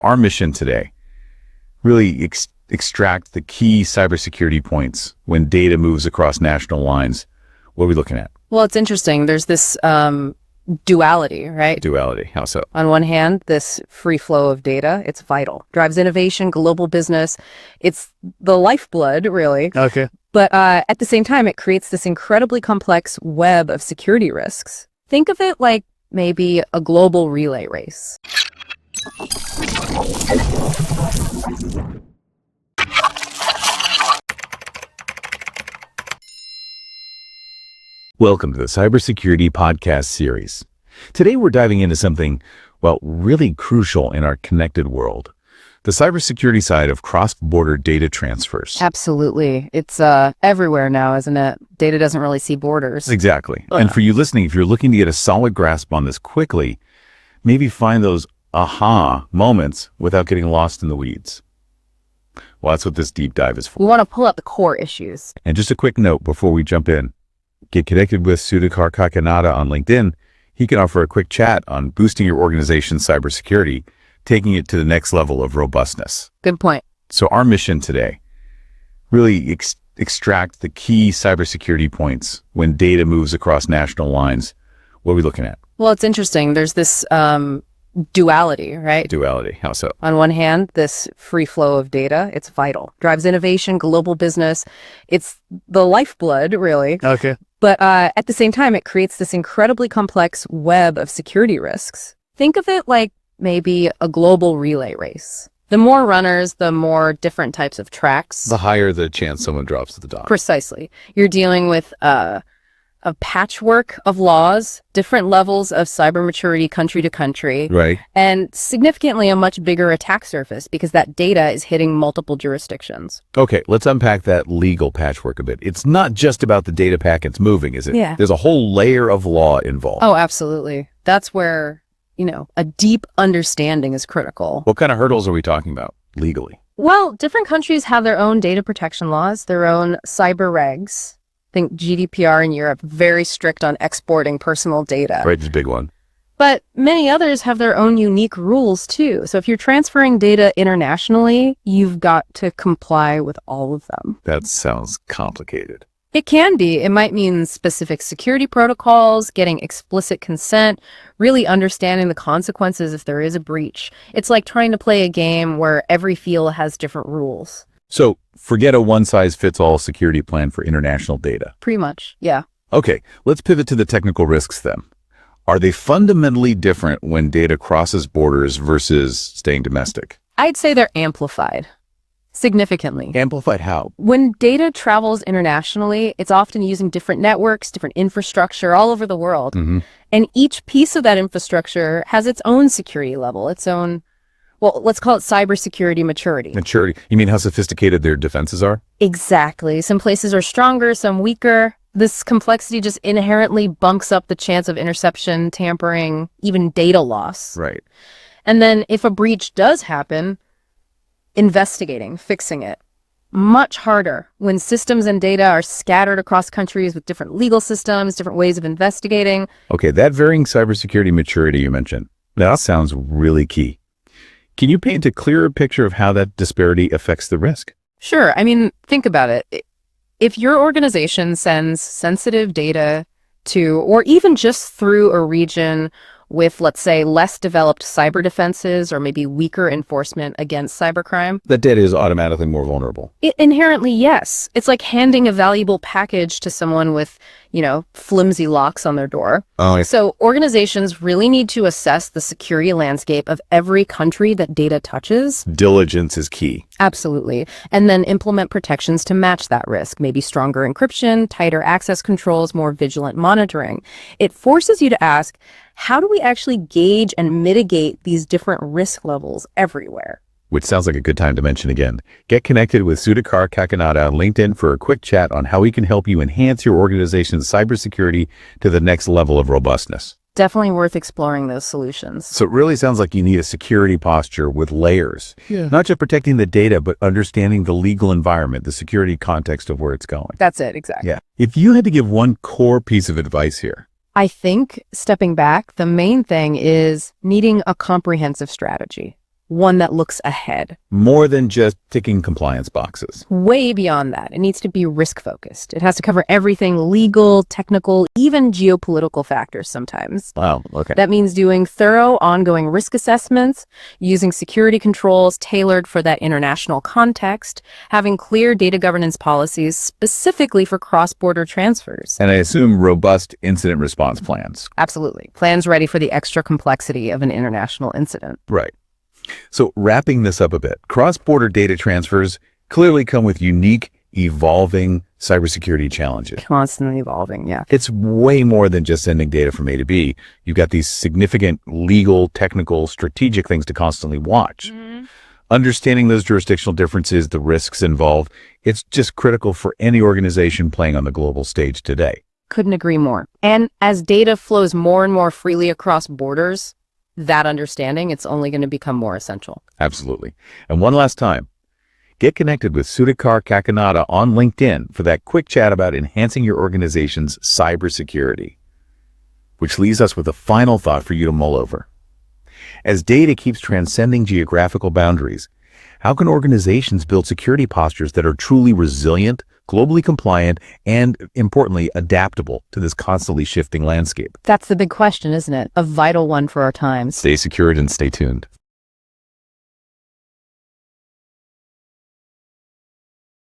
Our mission today, really extract the key cybersecurity points when data moves across national lines. What are we looking at? Well, it's interesting. There's this duality, right? Duality. How so? On one hand, this free flow of data, it's vital. Drives innovation, global business. It's the lifeblood, really. Okay. But at the same time, it creates this incredibly complex web of security risks. Think of it like maybe a global relay race. Welcome to the Cybersecurity Podcast series. Today we're diving into something, really crucial in our connected world. The cybersecurity side of cross-border data transfers. Absolutely. It's everywhere now, isn't it? Data doesn't really see borders. Exactly. And for you listening, if you're looking to get a solid grasp on this quickly, maybe find those aha moments without getting lost in the weeds. Well, that's what this deep dive is for. We want to pull out the core issues. And just a quick note before we jump in. Get connected with Sudhakar Kakinada on LinkedIn. He can offer a quick chat on boosting your organization's cybersecurity, taking it to the next level of robustness. Good point. So our mission today, really extract the key cybersecurity points when data moves across national lines. What are we looking at? Well, it's interesting. There's this duality, right? Duality. How so? On one hand, this free flow of data, it's vital. Drives innovation, global business. It's the lifeblood, really. Okay. But at the same time, it creates this incredibly complex web of security risks. Think of it like maybe a global relay race. The more runners, the more different types of tracks. The higher the chance someone drops to the top. Precisely. You're dealing with a patchwork of laws, different levels of cyber maturity country to country, Right. and significantly a much bigger attack surface because that data is hitting multiple jurisdictions. Okay, let's unpack that legal patchwork a bit. It's not just about the data packets moving, is it? Yeah. There's a whole layer of law involved. Oh, absolutely. That's where, a deep understanding is critical. What kind of hurdles are we talking about legally? Well, different countries have their own data protection laws, their own cyber regs. Think GDPR in Europe, very strict on exporting personal data. Right, it's a big one. But many others have their own unique rules too. So if you're transferring data internationally, you've got to comply with all of them. That sounds complicated. It can be. It might mean specific security protocols, getting explicit consent, really understanding the consequences if there is a breach. It's like trying to play a game where every field has different rules. So forget a one-size-fits-all security plan for international data. Pretty much, yeah. Okay, let's pivot to the technical risks then. Are they fundamentally different when data crosses borders versus staying domestic? I'd say they're amplified significantly. Amplified how? When data travels internationally, it's often using different networks, different infrastructure all over the world. Mm-hmm. And each piece of that infrastructure has its own security level, its own, let's call it cybersecurity maturity. Maturity. You mean how sophisticated their defenses are? Exactly. Some places are stronger, some weaker. This complexity just inherently bunks up the chance of interception, tampering, even data loss. Right. And then if a breach does happen, investigating, fixing it, much harder when systems and data are scattered across countries with different legal systems, different ways of investigating. Okay, that varying cybersecurity maturity you mentioned, that sounds really key. Can you paint a clearer picture of how that disparity affects the risk? Sure. Think about it. If your organization sends sensitive data to, or even just through a region with, let's say, less developed cyber defenses or maybe weaker enforcement against cybercrime. That data is automatically more vulnerable. Inherently, yes. It's like handing a valuable package to someone with, flimsy locks on their door. Oh, So organizations really need to assess the security landscape of every country that data touches. diligence is key. Absolutely. And then implement protections to match that risk, maybe stronger encryption, tighter access controls, more vigilant monitoring. It forces you to ask, how do we actually gauge and mitigate these different risk levels everywhere? Which sounds like a good time to mention again. Get connected with Sudhakar Kakinada on LinkedIn for a quick chat on how we can help you enhance your organization's cybersecurity to the next level of robustness. Definitely worth exploring those solutions. So it really sounds like you need a security posture with layers. Yeah. Not just protecting the data, but understanding the legal environment, the security context of where it's going. That's it, exactly. Yeah. If you had to give one core piece of advice here. I think, stepping back, the main thing is needing a comprehensive strategy. one that looks ahead. More than just ticking compliance boxes. Way beyond that. It needs to be risk-focused. It has to cover everything legal, technical, even geopolitical factors sometimes. Wow, okay. That means doing thorough, ongoing risk assessments, using security controls tailored for that international context, having clear data governance policies specifically for cross-border transfers. And I assume robust incident response plans. Absolutely. Plans ready for the extra complexity of an international incident. Right. So wrapping this up a bit, cross-border data transfers clearly come with unique, evolving cybersecurity challenges. Constantly evolving, yeah. It's way more than just sending data from A to B. You've got these significant legal, technical, strategic things to constantly watch. Understanding those jurisdictional differences, the risks involved, it's just critical for any organization playing on the global stage today. Couldn't agree more. And as data flows more and more freely across borders, that understanding, it's only going to become more essential. Absolutely. And one last time, get connected with Sudhakar Kakinada on LinkedIn for that quick chat about enhancing your organization's cybersecurity. Which leaves us with a final thought for you to mull over. As data keeps transcending geographical boundaries, how can organizations build security postures that are truly resilient, globally compliant, and, importantly, adaptable to this constantly shifting landscape? That's the big question, isn't it? A vital one for our times. Stay secured and stay tuned.